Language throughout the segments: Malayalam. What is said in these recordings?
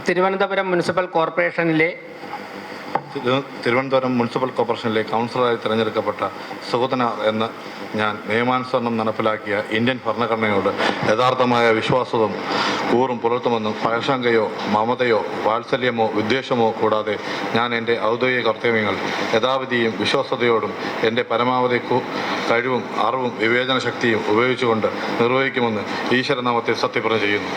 തിരുവനന്തപുരം മുനിസിപ്പൽ കോർപ്പറേഷനിലെ കൗൺസിലറായി തിരഞ്ഞെടുക്കപ്പെട്ട സുഗതന എന്ന ഞാൻ നിയമാനുസരണം നടപ്പിലാക്കിയ ഇന്ത്യൻ ഭരണഘടനയോട് യഥാർത്ഥമായ വിശ്വാസവും കൂറും പുലർത്തുമെന്നും ഭയശങ്കയോ മമതയോ വാത്സല്യമോ വിദ്വേഷമോ കൂടാതെ ഞാൻ എൻ്റെ ഔദ്യോഗിക കർത്തവ്യങ്ങൾ യഥാവിധിയും വിശ്വസ്തയോടും എൻ്റെ പരമാവധി കഴിവും അറിവും വിവേചന ശക്തിയും ഉപയോഗിച്ചുകൊണ്ട് നിർവഹിക്കുമെന്ന് ഈശ്വരനാമത്തിൽ സത്യപ്രതിജ്ഞ ചെയ്യുന്നു.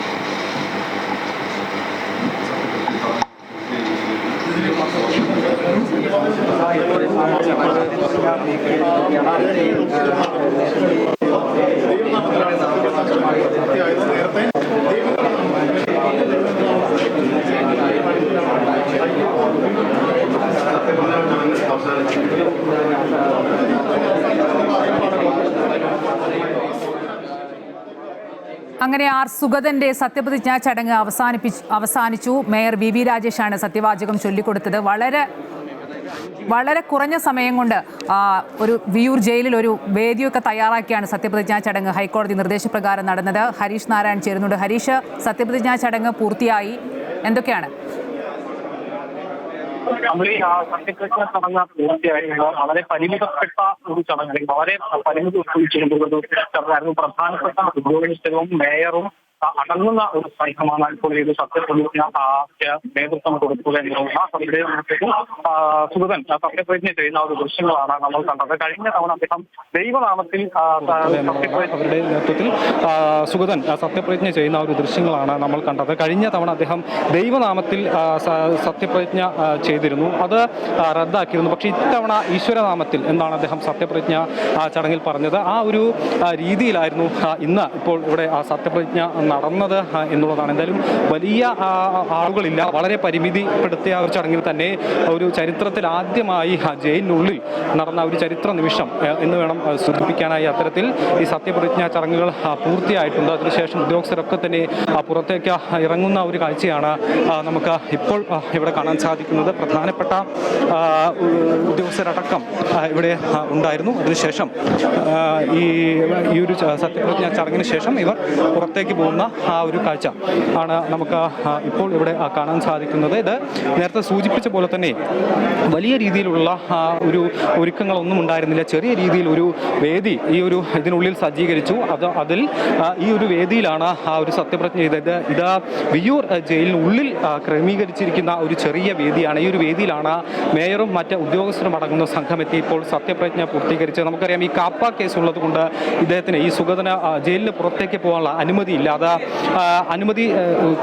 അങ്ങനെ ആർ സുഗതന്റെ സത്യപ്രതിജ്ഞാ ചടങ്ങ് അവസാനിച്ചു. മേയർ വി രാജേഷാണ് സത്യവാചകം ചൊല്ലിക്കൊടുത്തത്. വളരെ കുറഞ്ഞ സമയം കൊണ്ട് ഒരു വിയൂർ ജയിലിൽ ഒരു വേദിയൊക്കെ തയ്യാറാക്കിയാണ് സത്യപ്രതിജ്ഞാ ചടങ്ങ് ഹൈക്കോടതി നിർദ്ദേശപ്രകാരം നടന്നത്. ഹരീഷ് നാരായൺ ചേരുന്നുണ്ട്. ഹരീഷ്, സത്യപ്രതിജ്ഞാ ചടങ്ങ് പൂർത്തിയായി, എന്തൊക്കെയാണ്? സത്യപ്രതിജ്ഞ ചടങ്ങ് പൂർത്തിയായി. വളരെ പരിമിതപ്പെട്ട ഒരു ചടങ്ങ്, വളരെ പരിമിതമായിരുന്നു. പ്രധാനപ്പെട്ട ഉദ്യോഗസ്ഥരും മേയറും അടങ്ങുന്ന ഒരു സംഘമാണ് ഇപ്പോൾ ഇത് സത്യപ്രതിജ്ഞ നേതൃത്വം കൊടുക്കുക എന്നുള്ളത്. സുഗതൻ സത്യപ്രതിജ്ഞ ചെയ്യുന്ന ഒരു ദൃശ്യങ്ങളാണ് നമ്മൾ കണ്ടത്. കഴിഞ്ഞ തവണ അദ്ദേഹം ദൈവനാമത്തിൽ അവരുടെ നേതൃത്വത്തിൽ സുഗതൻ സത്യപ്രതിജ്ഞ ചെയ്യുന്ന ഒരു ദൃശ്യങ്ങളാണ് നമ്മൾ കണ്ടത്. കഴിഞ്ഞ തവണ അദ്ദേഹം ദൈവനാമത്തിൽ സത്യപ്രതിജ്ഞ ചെയ്തിരുന്നു, അത് റദ്ദാക്കിയിരുന്നു. പക്ഷേ ഇത്തവണ ഈശ്വരനാമത്തിൽ എന്നാണ് അദ്ദേഹം സത്യപ്രതിജ്ഞ ചടങ്ങിൽ പറഞ്ഞത്. ആ ഒരു രീതിയിലായിരുന്നു ഇന്ന് ഇപ്പോൾ ഇവിടെ സത്യപ്രതിജ്ഞ നടന്നത് എന്നുള്ളതാണ്. എന്തായാലും വലിയ ആളുകളില്ല, വളരെ പരിമിതിപ്പെടുത്തിയ ഒരു ചടങ്ങിൽ തന്നെ ഒരു ചരിത്രത്തിൽ ആദ്യമായി ജയിലിനുള്ളിൽ നടന്ന ഒരു ചരിത്ര നിമിഷം എന്ന് വേണം സൂചിപ്പിക്കാനായി. അത്തരത്തിൽ ഈ സത്യപ്രതിജ്ഞാ ചടങ്ങുകൾ പൂർത്തിയായിട്ടുണ്ട്. അതിനുശേഷം ഉദ്യോഗസ്ഥരൊക്കെ തന്നെ പുറത്തേക്ക് ഇറങ്ങുന്ന ഒരു കാഴ്ചയാണ് നമുക്ക് ഇപ്പോൾ ഇവിടെ കാണാൻ സാധിക്കുന്നത്. പ്രധാനപ്പെട്ട ഉദ്യോഗസ്ഥരടക്കം ഇവിടെ ഉണ്ടായിരുന്നു. അതിനുശേഷം ഈ ഒരു സത്യപ്രതിജ്ഞാ ചടങ്ങിന് ശേഷം ഇവർ പുറത്തേക്ക് പോകുന്ന ആ ഒരു കാഴ്ച ആണ് നമുക്ക് ഇപ്പോൾ ഇവിടെ കാണാൻ സാധിക്കുന്നത്. ഇത് നേരത്തെ സൂചിപ്പിച്ച പോലെ തന്നെ വലിയ രീതിയിലുള്ള ഒരു ഒരുക്കങ്ങളൊന്നും ഉണ്ടായിരുന്നില്ല. ചെറിയ രീതിയിൽ ഒരു വേദി ഇതിനുള്ളിൽ സജ്ജീകരിച്ചു. അതിൽ ഈ ഒരു വേദിയിലാണ് ആ ഒരു സത്യപ്രതിജ്ഞ ചെയ്തത്. ഇത് വിയൂർ ജയിലിനുള്ളിൽ ക്രമീകരിച്ചിരിക്കുന്ന ഒരു ചെറിയ വേദിയാണ്. ഈ ഒരു വേദിയിലാണ് മേയറും മറ്റ് ഉദ്യോഗസ്ഥരും അടങ്ങുന്ന സംഘം എത്തി ഇപ്പോൾ സത്യപ്രതിജ്ഞ പൂർത്തീകരിച്ചത്. നമുക്കറിയാം, ഈ കാപ്പ കേസ് ഉള്ളത് കൊണ്ട് ഇദ്ദേഹത്തിന് ഈ സുഗതന് ജയിലിന് പുറത്തേക്ക് പോകാനുള്ള അനുമതിയില്ല. അത് അനുമതി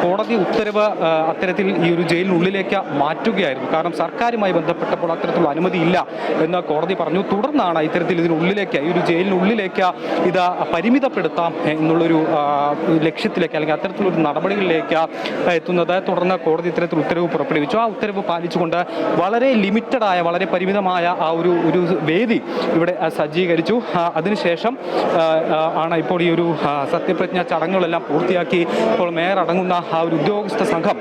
കോടതി ഉത്തരവ് അത്തരത്തിൽ ഈ ഒരു ജയിലിനുള്ളിലേക്ക് മാറ്റുകയായിരുന്നു. കാരണം സർക്കാരുമായി ബന്ധപ്പെട്ടപ്പോൾ അത്തരത്തിലുള്ള അനുമതിയില്ല എന്ന് കോടതി പറഞ്ഞു. തുടർന്നാണ് ഇത്തരത്തിൽ ഇതിനുള്ളിലേക്ക്, ഈ ഒരു ജയിലിനുള്ളിലേക്ക് ഇത് പരിമിതപ്പെടുത്താം എന്നുള്ളൊരു ലക്ഷ്യത്തിലേക്ക് അല്ലെങ്കിൽ അത്തരത്തിലൊരു നടപടികളിലേക്ക് എത്തുന്നത്. തുടർന്ന് കോടതി ഇത്തരത്തിൽ ഉത്തരവ് പുറപ്പെടുവിച്ചു. ആ ഉത്തരവ് പാലിച്ചുകൊണ്ട് വളരെ ലിമിറ്റഡായ, വളരെ പരിമിതമായ ആ ഒരു വേദി ഇവിടെ സജ്ജീകരിച്ചു. അതിനുശേഷം ആണ് ഇപ്പോൾ ഈ ഒരു സത്യപ്രതിജ്ഞ ചടങ്ങുകളെല്ലാം പൂർത്തിയാക്കി ഇപ്പോൾ മേയർ അടങ്ങുന്ന ആ ഒരു ഉദ്യോഗസ്ഥ സംഘം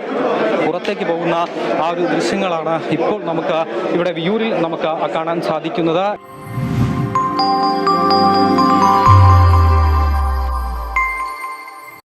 പുറത്തേക്ക് പോകുന്ന ആ ഒരു ദൃശ്യങ്ങളാണ് ഇപ്പോൾ നമുക്ക് ഇവിടെ വിയൂരിൽ നമുക്ക് കാണാൻ സാധിക്കുന്നത്.